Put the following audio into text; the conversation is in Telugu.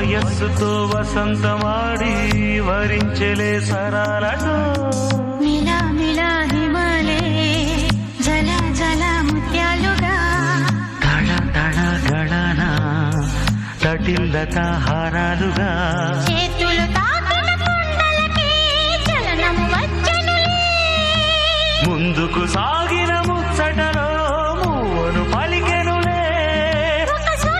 వయస్సుతో వసంతమాడి వరించెలే సరాలను మిలా మిలా హిమాలే జల జల ముత్యాలుగా తళ తళ గళన తటిల్లత హారాలుగా చేతులు తాకిన కొండలకే చలనము వచ్చనులే ముందుకు సాగిన